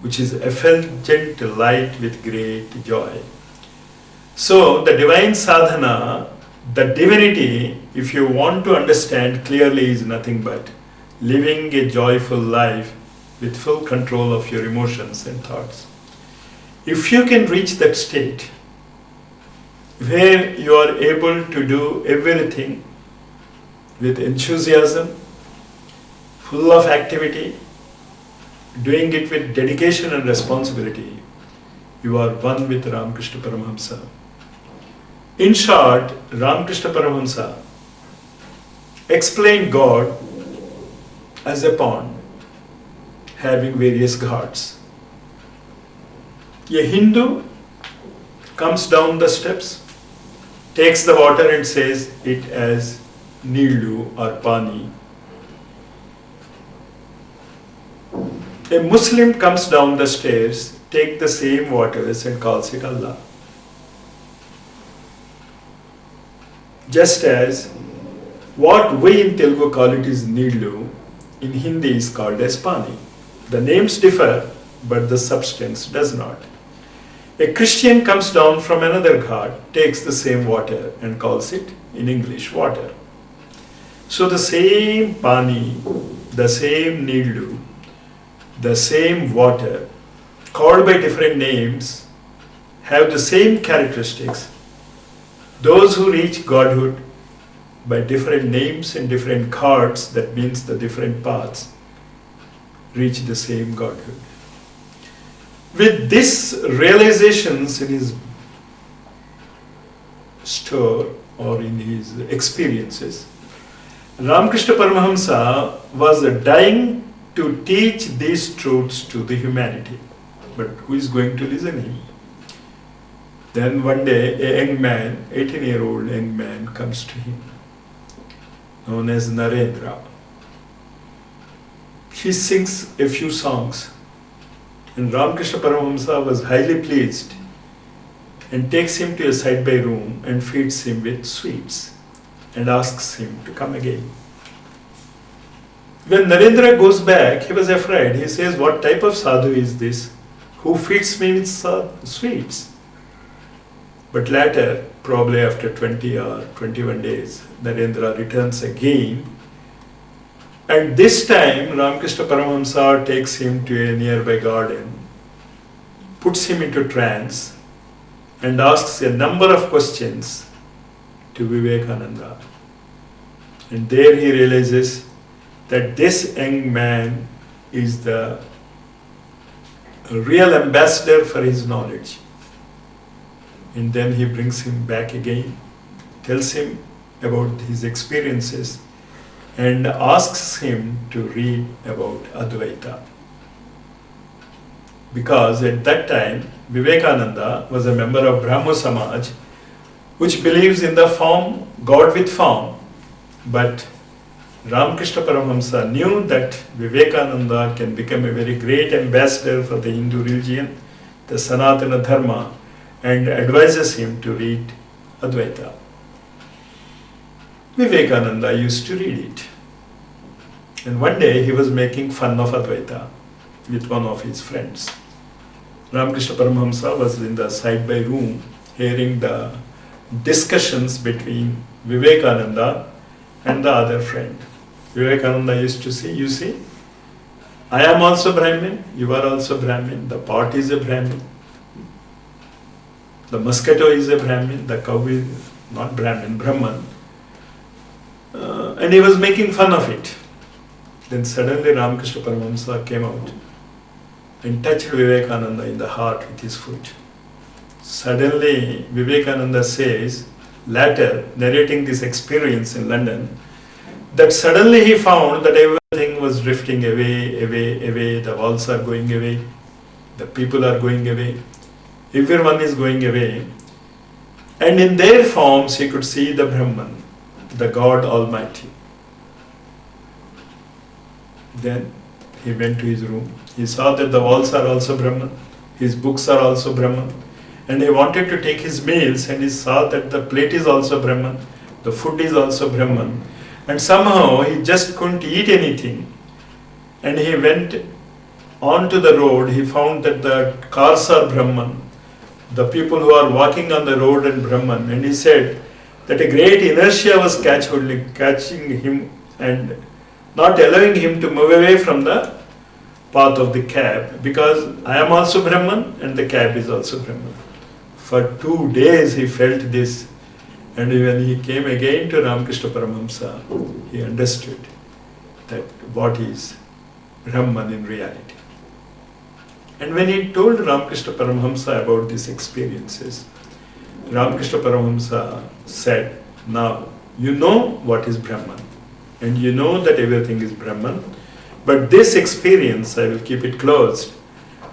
which is effulgent light with great joy. So the divine sadhana, the divinity, if you want to understand clearly, is nothing but living a joyful life with full control of your emotions and thoughts. If you can reach that state where you are able to do everything with enthusiasm, full of activity, doing it with dedication and responsibility, you are one with Ramakrishna Paramahamsa. In short, Ramakrishna Paramahamsa explained God as a pond having various ghats. A Hindu comes down the steps, takes the water and says it as Nilu or Pani. A Muslim comes down the stairs, takes the same waters and calls it Allah. Just as what we in Telugu call it is Nilu, in Hindi is called as Pani. The names differ, but the substance does not. A Christian comes down from another ghat, takes the same water and calls it in English water. So the same Pani, the same Nilu, the same water, called by different names, have the same characteristics. Those who reach Godhood by different names and different ghats, that means the different paths, reach the same Godhood. With these realizations in his store or in his experiences, Ramakrishna Paramahamsa was dying to teach these truths to the humanity. But who is going to listen him? Then one day a young man, 18-year-old young man, comes to him, known as Narendra. He sings a few songs, and Ramakrishna Paramahamsa was highly pleased and takes him to a side-by room and feeds him with sweets and asks him to come again. When Narendra goes back, he was afraid. He says, "What type of sadhu is this who feeds me with sweets?" But later, probably after 20 or 21 days, Narendra returns again. And this time, Ramakrishna Paramahamsa takes him to a nearby garden, puts him into trance, and asks a number of questions to Vivekananda. And there he realizes that this young man is the real ambassador for his knowledge. And then he brings him back again, tells him about his experiences, and asks him to read about Advaita. Because at that time, Vivekananda was a member of Brahmo Samaj, which believes in the form, God with form. But Ramakrishna Paramahamsa knew that Vivekananda can become a very great ambassador for the Hindu religion, the Sanatana Dharma, and advises him to read Advaita. Vivekananda used to read it. And one day he was making fun of Advaita with one of his friends. Ramakrishna Paramahamsa was in the side-by room hearing the discussions between Vivekananda and the other friend. Vivekananda used to say, "You see, I am also Brahmin, you are also Brahmin, the pot is a Brahmin, the mosquito is a Brahmin, the cow is not Brahmin, Brahman." And he was making fun of it. Then suddenly Ramakrishna Paramahamsa came out and touched Vivekananda in the heart with his foot. Suddenly Vivekananda says, later narrating this experience in London, that suddenly he found that everything was drifting away, the walls are going away, the people are going away, everyone is going away. And in their forms he could see the Brahman, the God Almighty. Then he went to his room. He saw that the walls are also Brahman, his books are also Brahman, and he wanted to take his meals and he saw that the plate is also Brahman, the food is also Brahman, and somehow he just couldn't eat anything. And he went onto the road, he found that the cars are Brahman, the people who are walking on the road are Brahman, and he said that a great inertia was catching him and not allowing him to move away from the path of the cab, because I am also Brahman and the cab is also Brahman. For 2 days he felt this, and when he came again to Ramakrishna Paramahamsa, he understood that what is Brahman in reality. And when he told Ramakrishna Paramahamsa about these experiences, Ramakrishna Paramahamsa said, now you know what is Brahman, and you know that everything is Brahman, but this experience I will keep it closed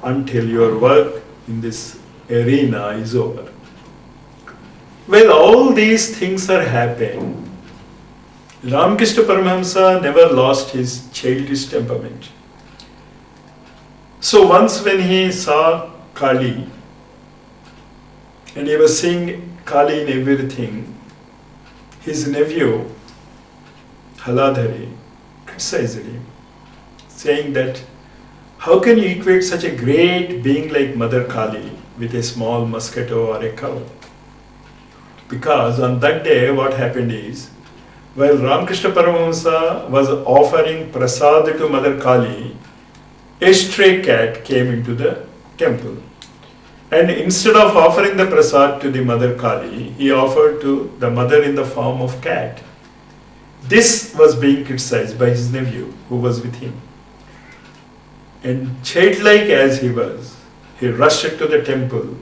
until your work in this arena is over. Well, all these things are happening. Ramakrishna Paramahamsa never lost his childish temperament. So once when he saw Kali, and he was seeing Kali in everything, his nephew, Haladhari, criticized him, saying that, how can you equate such a great being like Mother Kali with a small mosquito or a cow? Because on that day what happened is, while Ramakrishna Paramahamsa was offering prasad to Mother Kali, a stray cat came into the temple. And instead of offering the prasad to the Mother Kali, he offered to the mother in the form of cat. This was being criticized by his nephew who was with him. And childlike as he was, he rushed to the temple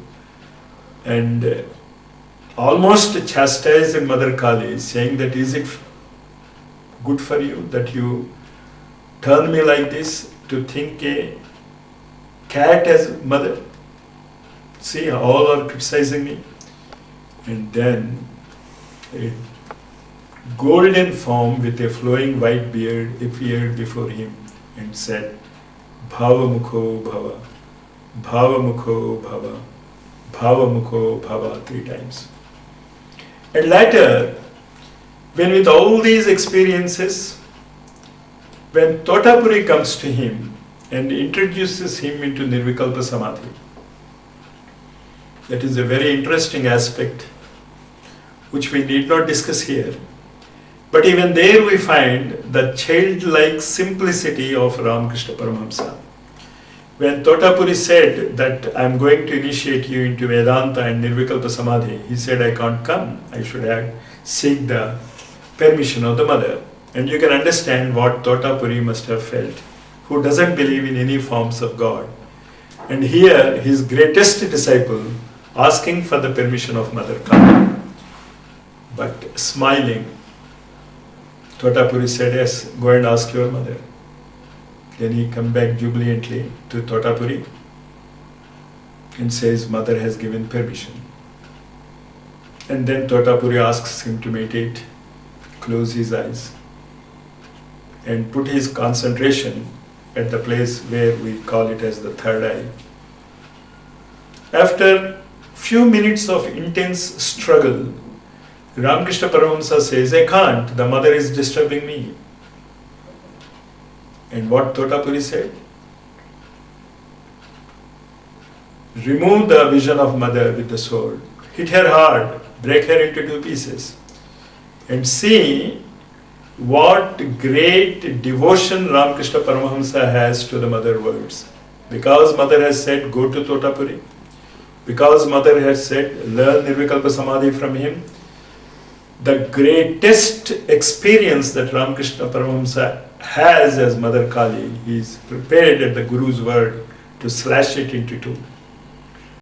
and almost chastised Mother Kali, saying that, is it good for you that you turn me like this to think a cat as mother? See, all are criticizing me. And then a golden form with a flowing white beard appeared before him and said, Bhavamukho Bhava, Bhavamukho Bhava, Bhavamukho Bhava 3 times. And later, when with all these experiences, when Totapuri comes to him and introduces him into Nirvikalpa Samadhi, that is a very interesting aspect which we need not discuss here. But even there we find the childlike simplicity of Ramakrishna Paramahamsa. When Totapuri said that I am going to initiate you into Vedanta and Nirvikalpa Samadhi, he said, I can't come. I should have seek the permission of the mother. And you can understand what Totapuri must have felt, who doesn't believe in any forms of God. And here his greatest disciple asking for the permission of Mother Kali. But smiling, Totapuri said, yes, go and ask your mother. Then he come back jubilantly to Totapuri and says, mother has given permission. And then Totapuri asks him to meditate, close his eyes, and put his concentration at the place where we call it as the third eye. After few minutes of intense struggle, Ramakrishna Paramahamsa says, I can't, the mother is disturbing me. And what Totapuri said? Remove the vision of mother with the sword, hit her hard, break her into 2 pieces, and see what great devotion Ramakrishna Paramahamsa has to the mother words. Because mother has said, go to Totapuri, because mother has said, learn Nirvikalpa Samadhi from him, the greatest experience that Ramakrishna Paramahamsa has as Mother Kali, he is prepared at the Guru's word to slash it into 2.